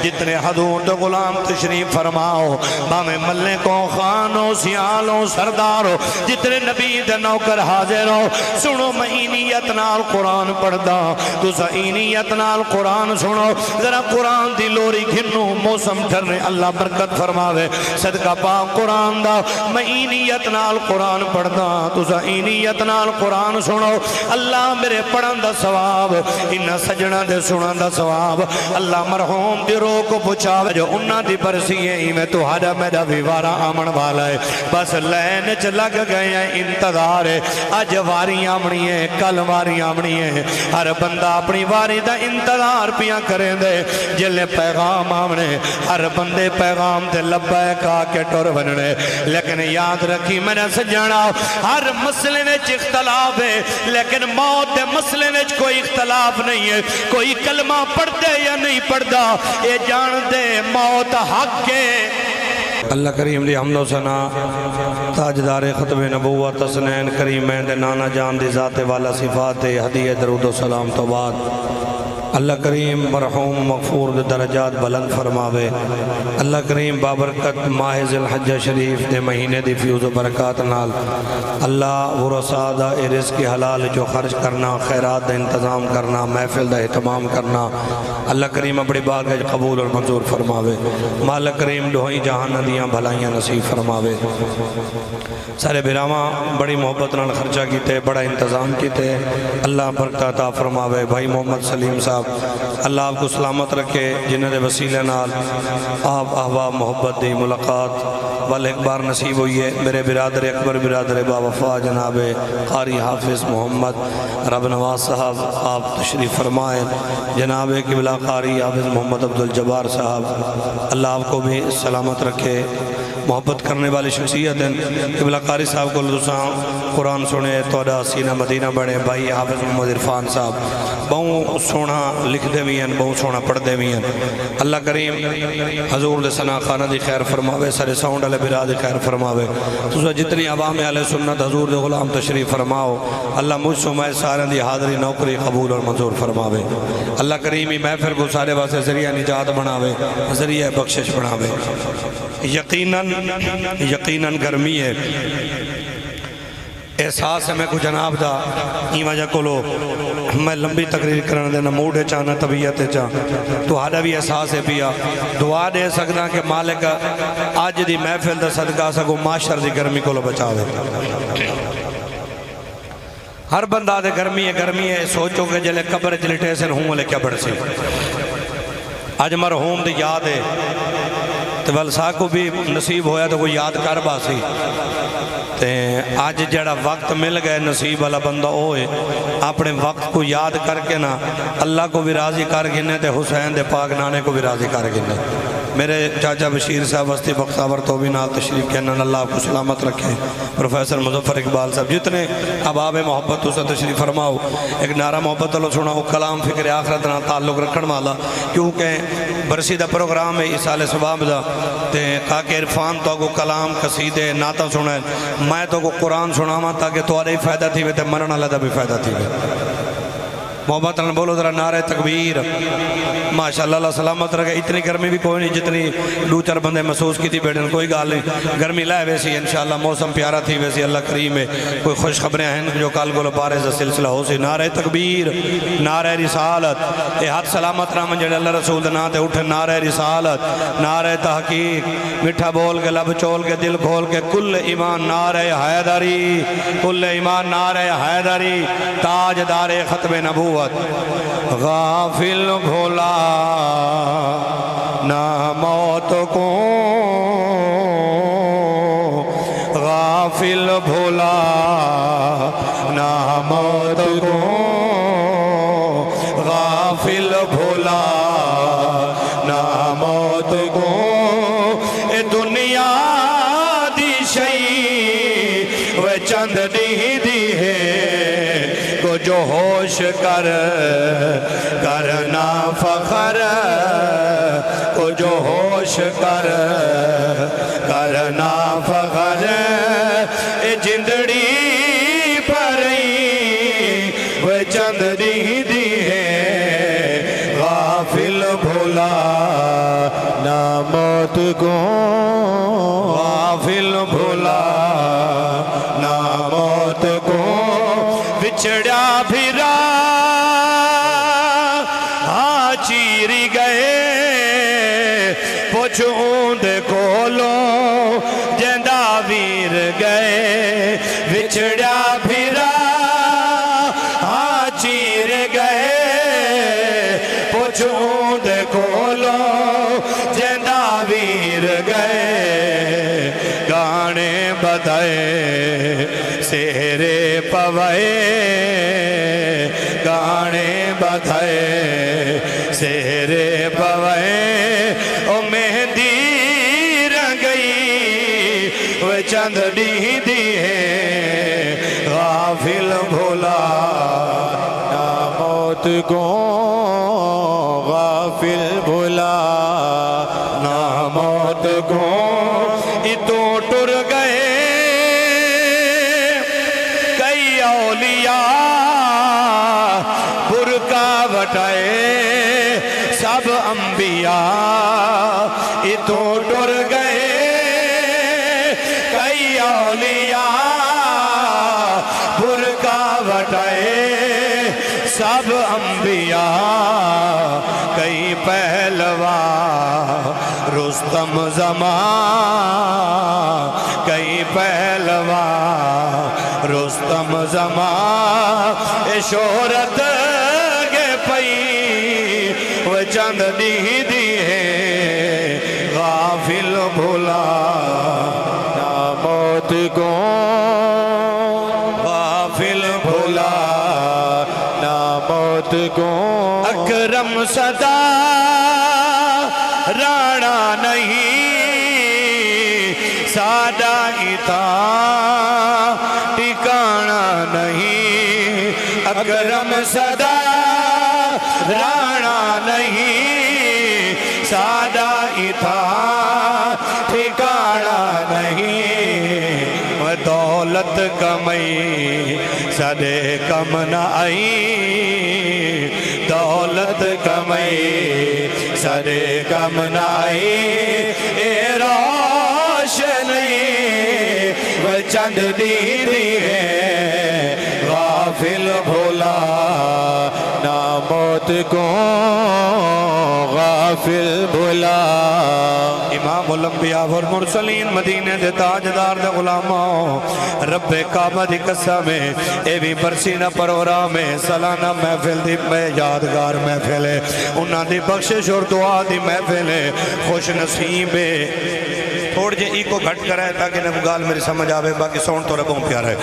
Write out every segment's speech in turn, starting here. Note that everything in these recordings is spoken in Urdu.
جتنے حضور تو غلام تشریف فرماؤ باویں ملے کو خانو سیالو سردارو جتنے نبی دے نوکر حاضر ہو سنو میں اینیت نال قرآن پڑھ دا تو اینیت نال قرآن سنو ذرا قرآن دی لوری گھنو موسم ٹھرنے اللہ برکت فرماوے صدقہ پاک قرآن دا میں اینیت نال قرآن پڑھ دا تو اینیت نال قرآن سنو اللہ میرے پڑھن دا ثواب انہا سجنہ دے سنن دا ثواب اللہ مرحوم دی روح کو پچھاوے جو انہا دی برسی ہے میں تو ہڑا میرا ویوارا آمن والا ہے بس لین چ لگ گئے ہیں انتظار ہے آج واری آمنی ہے کل واری آمنی ہے ہر بندہ اپنی واری دا انتظار پیاں کریں دے جلے پیغام آمنے ہر بندے پیغام دے لبائے کا کے ٹور بننے لیکن یاد رکھی میں نے سجانا ہر مسئلے میں اختلاف ہے لیکن موت دے مسئلے میں کوئی اختلاف نہیں ہے کوئی کلمہ پڑھتے یا نہیں پڑھتا یہ جان دے موت حق ہے اللہ کریم دی حمد و ثنا تاجدار ختم نبوت حسنین کریمین دے نانا جان دی ذات والا صفات ہدیہ درود و سلام تو بعد اللہ کریم مرحوم مغفور دے درجات بلند فرماوے اللہ کریم بابرکت ماہ ذی الحجہ شریف دے مہینے دی فیوز و برکات نال اللہ ورثہ دا رزق حلال جو خرچ کرنا خیرات دا انتظام کرنا محفل دا اہتمام کرنا اللہ کریم اپنی بارگاہ قبول اور منظور فرماوے مالک کریم دوہی جہان دیاں بھلائیاں نصیب فرماوے سارے براما بڑی محبت نال خرچہ کیتے بڑا انتظام کیتے اللہ برکت عطا فرماوے بھائی محمد سلیم صاحب اللہ آپ کو سلامت رکھے جنہ دے وسیلے نال آپ احباب محبت دی ملاقات وال ایک بار نصیب ہوئی ہے میرے برادر اکبر برادر با وفا جناب قاری حافظ محمد رب نواز صاحب آپ تشریف فرمائیں جناب قبلہ قاری حافظ محمد عبدالجبار صاحب اللہ آپ کو بھی سلامت رکھے محبت کرنے والی شخصیت ہیں قبلہ قاری صاحب کو لدساں قرآن سنے توڑا سینہ مدینہ بڑھے بھائی حافظ محمد عرفان صاحب بہوں سونا لکھ دے بھی ہیں بہوں سونا پڑھ دے بھی ہیں اللہ کریم حضور دے ثنا خانہ دی خیر فرماوے سارے ساؤنڈ علیہ برا دی خیر فرماوے تو جتنی عوام علیہ سنت حضور دے غلام تشریف فرماؤ اللہ مجھ سمائے سارے دی حاضری نوکری قبول اور منظور فرماوے اللہ کریمی محفل کو سارے واسے ذریعہ نجات بناوے ذریعہ بخشش بناوے یقیناً گرمی ہے احساس ہے میں کو جناب دا این وجہ کو لو میں لمبی تقریر کرنے دینا موڈے چاہنا طبیعت چاہ تو ہاڑا بھی احساس ہے پیا دعا دے سکنا کہ مالک آج دی محفل دا صدقہ سکو معاشر دی گرمی کو لو بچاوے ہر بندہ دے گرمی ہے سوچو کہ جلے قبر جلٹے سے ہوں لے کیا بڑھ سی آج مرحوم دی یاد ہے تو والسا کو بھی نصیب ہویا تو کوئی یاد کر باسی آج جڑا وقت مل گئے نصیب والا بندہ ہوئے اپنے وقت کو یاد کر کے نا اللہ کو بھی راضی کر گنے تے حسین دے پاک نانے کو بھی راضی کر گنے میرے چاچا بشیر صاحب وسطی بختاور تو بھی نال تشریف کہنا اللہ آپ کو سلامت رکھے پروفیسر مظفر اقبال صاحب جتنے اباب محبت اسے تشریف فرماؤ ایک نعرہ محبت اللہ سنا کلام فکر آخرت نال تعلق رکھن والا کیونکہ برسی دا پروگرام ہے اسال سباب دا تے کاکہ عرفان تو کو کلام قصیدے نعتہ سنائیں میں تو کو قرآن سناما تاکہ توارے ہی فائدہ تھی وے تے مرن اللہ دا بھی فائدہ تھی وے محبت اللہ بولو ذرا نعرہ تکبیر ماشاءاللہ اللہ سلامت رکھے اتنی گرمی بھی کوئی نہیں جتنی دو چار بندے محسوس کی تھی بیٹھن کوئی گال نہیں گرمی لائے ویسی انشاءاللہ موسم پیارا تھی ویسی اللہ کریم ہے کوئی خوش خبریں ہیں جو کال گولو پارے سے سلسلہ ہو سی نعرہ تکبیر نعرہ رسالت اے ہاتھ سلامت رحمن جڑے اللہ رسول دنا تے اٹھے نعرہ رسالت نعرہ تحقیق مٹھا بول کے لب چول کے دل کھول کے کل ایمان نعرہ حیدری کل ایمان نعرہ حیدری تاجدار ختم نبوت غافل بھولا نہ موت کو غافل بھولا نہ موت کو غافل بھولا نہ موت کو اے دنیا دی شئی وہ چند دی ہے کو جو ہوش کرنا فخر کو جو ہوش کرنا فخر اے جندڑی پرئی وہ چند دی ہے غافل بھولا موت کو غافل بھولا نہ موت کو بچھڑا پھرا چیری گئے پوچھ اوند کولو جندہ ویر گئے بچھڑا پھرا چیر گئے پوچھ اوند کولو جندہ ویر گئے گانے بدائے سیرے پوائے گانے بدائے سیرے پوائے او مہندی رنگئی وہ چند ڈیندی ہے غافل بھولا نہ موت کو غافل بھولا نہ موت کو تو ٹر گئے کئی اولیاء برکا وٹائے سب انبیاء تو ٹر گئے کئی اولیاء برکا وٹائے سب انبیاء کئی پہلوا رستم زمان کئی پہلوا رستم زمان شہرت کے پئی وہ چند دی ہے غافل بھولا نہ موت کو غافل بھولا نہ موت کو اکرم صدا رانا نہیں سادہ تھا ٹھکانا نہیں اکرم صدا رانا نہیں سادہ تھا ٹھکانا نہیں وہ دولت کمائی سدے کم نہ آئی دولت کمائی سدے کم نہ آئی اے روشنی وہ چند دیدی ہے غافل بھولا نہ موت کو غافل بھولا امام الانبیاء والمرسلین مدینے دے تاجدار دے غلاموں رب کعبہ دی قسم اے بھی برسینہ پروگرام سالانہ محفل دی میں یادگار محفل ہے انہاں دی بخشش اور دعا دی محفل ہے خوش نصیب ہے تھوڑ جے ای کو گھٹ کر ہے تاکہ نہ گال میری سمجھ آوے باقی سون تو ربوں پیار ہے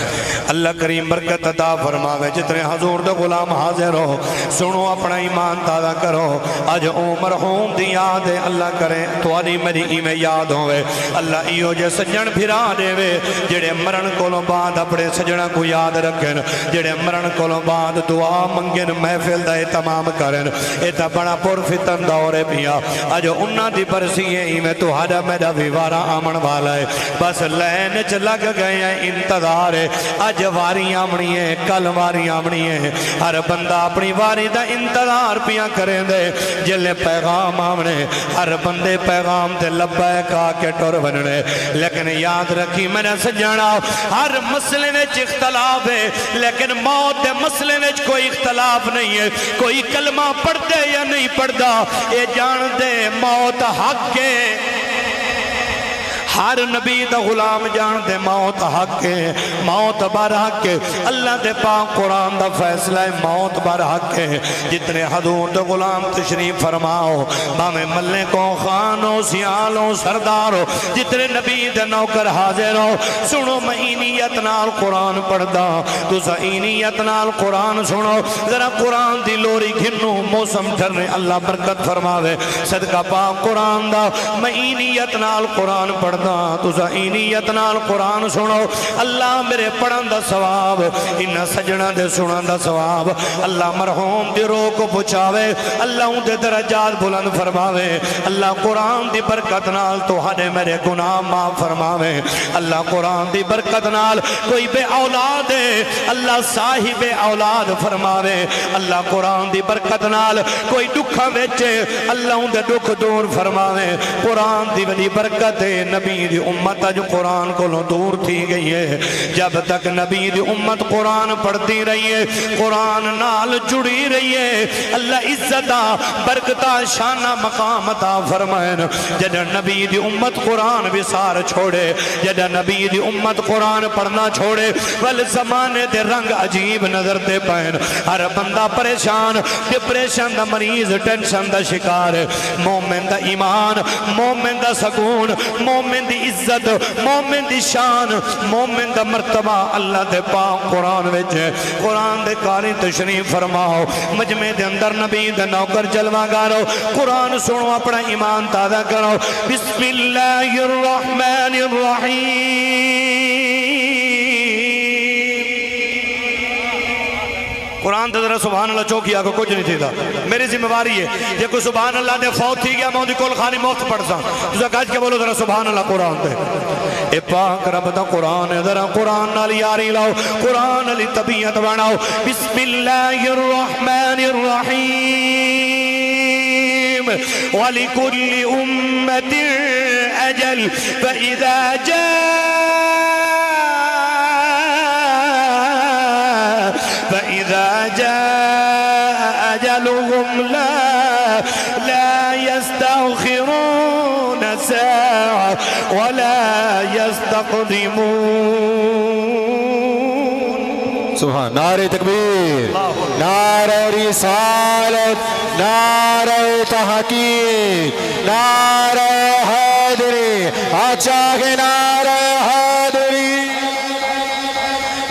اللہ کریم برکت عطا فرماوے جتنے حضور دے غلام حاضر ہو سنو اپنا ایمان تازہ کرو آج مرحوم دی یاد ہے اللہ کرے تواری میری ایمیں یاد ہوئے اللہ ایو جے سجن پھرا دے وے جڑے مرن کولوں بعد اپنے سجنہ کو یاد رکھن جڑے مرن کولوں بعد دعا منگن محفل دے تمام کرن ایتا بڑا پر فتن دورے پیا آج انہاں دی برسی ہے ایمیں تو ہاڑا میرا ویوارا آمن والا ہے بس لین چ لگ گئے ہیں انتظار ہے آج واری آمنی ہے کل واری آمنی ہے ہر بندہ اپنی واری دا انتظار پیا کریں دے جلے پیغام آمنے ہر بندے پیغام دے لبائے کا کے ٹور بننے لیکن یاد رکھی میں نے سجانا ہر مسئلے وچ اختلاف ہے لیکن موت دے مسئلے وچ کوئی اختلاف نہیں ہے کوئی کلمہ پڑھ دے یا نہیں پڑھ دا یہ جان دے موت حق ہے ہر نبی دا غلام جان دے موت حق ہے موت بر حق ہے اللہ دے پاک قرآن دا فیصلہ ہے موت بر حق ہے جتنے حضور دے غلام تشریف فرماؤ باویں ملے کو خانو سیالو سردارو جتنے نبی دے نوکر حاضر ہو سنو مہینیت نال قرآن پڑھ دا تو سہینیت نال قرآن سنو ذرا قرآن دی لوری گھنو موسم ٹھرنے اللہ برکت فرماوے صدقہ پاک قرآن دا مہینیت نال قرآن پڑھ پڑھدا تسا اینیت نال قرآن سنو اللہ میرے پڑھن دا ثواب انہاں سجنا دے سنن دا ثواب اللہ مرحوم دی روح کو پہنچاوے اللہ ان دے درجات بلند فرماوے اللہ قرآن دی برکت نال تہاڈے میرے گناہ معاف فرماوے اللہ قرآن دی برکت نال کوئی بے اولاد ہے اللہ صاحب اولاد فرماوے اللہ قرآن دی برکت نال کوئی دکھا وچے اللہ ان دے دکھ دور فرماوے قرآن دی ولی برکت ہے نبی دی امت جو قرآن کو دور تھی گئی ہے جب تک نبی دی امت قرآن پڑھتی رہی ہے قرآن نال جڑی رہی ہے اللہ عزتہ برکتہ شانہ مقام عطا فرمائن جدہ نبی دی امت قرآن بسار چھوڑے جدہ نبی دی امت قرآن پڑھنا چھوڑے والزمانے دے رنگ عجیب نظر دے پائن ہر بندہ پریشان ڈپریشن دا مریض ٹینشن دا شکار مومن دا ایمان مومن دا سکون مومن دی عزت مومن دی شان مومن دا مرتبہ اللہ دے پاک قرآن وچے قرآن دے کاری تشریف فرماؤ مجمع دے اندر نبی دے نوکر جلوہ گارو قرآن سنو اپنا ایمان تازہ کرو بسم اللہ الرحمن الرحیم قرآن تے ذرا سبحان اللہ چوکیا کو کچھ نہیں تھی تھا میری ذمہ داری ہے یہ کوئی سبحان اللہ دے فوت تھی گیا میں اندھی کول خانی موت پڑھ سا تُسا کہا کہ بولو ذرا سبحان اللہ قرآن تے اے پاک رب دا قرآن ہے ذرا قرآن نالی یاری لاؤ قرآن نالی طبیعت بناؤ بسم اللہ الرحمن الرحیم وَلِكُلِّ أُمَّةٍ أَجَلٍ فَإِذَا جاء أجلهم لا يستأخرون ساعة ولا يستقدمون سبحان نعرہ تکبیر نعرہ رسالت نعرہ تحقیق نعرہ حیدری اچھا کے نعرہ حیدری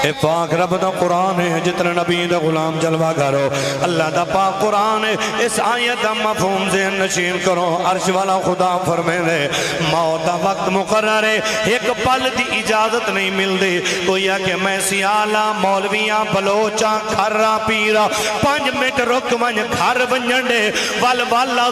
اے پاک رب دا قرآن ہے جتنا نبی دا غلام جلوہ کرو اللہ دا پاک قرآن ہے اس آیت دا مفہوم ذہن نشین کرو عرش والا خدا فرمے دے موت دا وقت مقرر ہے ایک پل دی اجازت نہیں مل دی تو یا کہ میں سیالہ مولویاں بلوچاں کھرہ پیرہ 5 منٹ رک ونج گھر ونجنڈے والا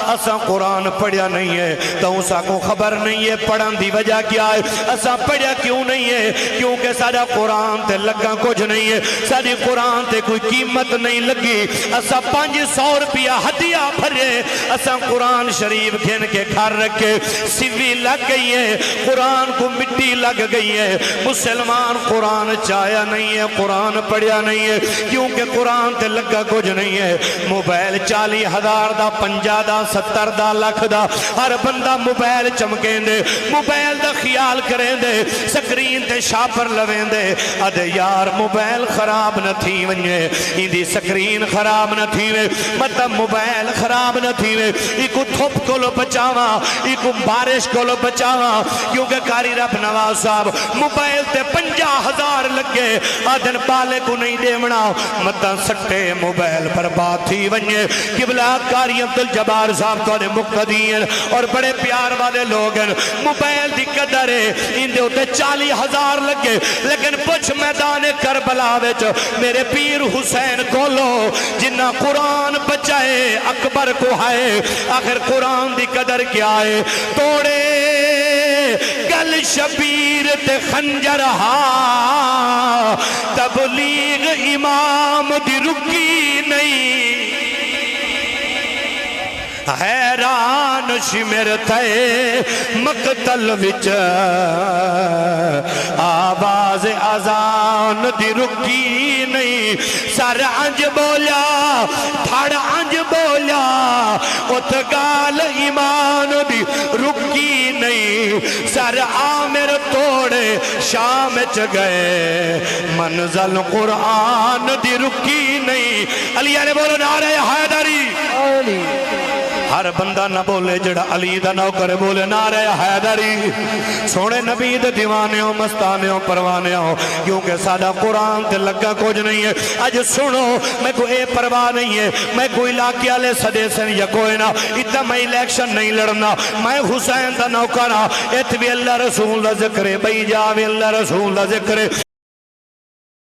اسا قرآن پڑھیا نہیں ہے تو اسا کو خبر نہیں ہے پڑھن دی وجہ کیا ہے اسا پڑھیا کیوں نہیں ہے کیونکہ سارا قرآن تے لگا کچھ نہیں ہے ساری قرآن تے کوئی قیمت نہیں لگی اسا 500 روپیہ ہدیہ بھرے اسا قرآن شریف گھن کے گھر رکھے سیوی لگ گئی ہے قرآن کو مٹی لگ گئی ہے مسلمان قرآن چاہیا نہیں ہے قرآن پڑھیا نہیں ہے کیونکہ قرآن تے لگا کچھ نہیں ہے موبائل 40,000 دا 50 دا 70 دا لکھ دا ہر بندہ موبائل چمکیں دے موبائل دا خیال کریں دے سکرین تے شاپر لویں دے ادھے یار موبائل خراب نہ تھی ونجے اندھی سکرین خراب نہ تھی وے مطلب موبائل خراب نہ تھی وے ایکو تھوپ کو لو بچاوا ایکو بارش کو لو بچاوا کیونکہ کاری رب نواز صاحب موبائل تے 50,000 لگے آدھن بالے کو نہیں دے منا مطلب سٹے موبائل پر بات تھی ونجے قبلہ کاری عبدالجبار صاحب تو نے مقتدین اور بڑے پیار والے لوگ ہیں موبائل دی قدر ہے اندھے ہوتے 40,000 لگے لیکن پچھ میدان کربلا وچ میرے پیر حسین کولو جنہ قرآن بچائے اکبر کو ہائے آخر قرآن دی قدر کیا ہے توڑے گل شبیر تے خنجر ہا تبلیغ امام دی رکی نہیں حیران شمر تھے مقتل وچ آواز اذان دی رکی نہیں سر انج بولا پھڑ انج بولا ات گال ایمان دی رکی نہیں سر عامر توڑے شام چ گئے منزل قرآن دی رکی نہیں علی نے بولو نعرہ حیدری ہر بندہ نہ بولے جڑا علی دا نوکر بولے نعرہ حیدری سونے نبی دے دیوانیوں مستانیوں پروانیوں کیونکہ سادہ قرآن تے لگا کچھ نہیں ہے اج سنو میں کوئی اے پرواہ نہیں ہے میں کوئی علاقے والے صدے سے یا کوئی نہ اتنا میں الیکشن نہیں لڑنا میں حسین دا نوکر ہاں ات بھی اللہ رسول دا ذکر ہے بھئی جا بھی اللہ رسول دا ذکر ہے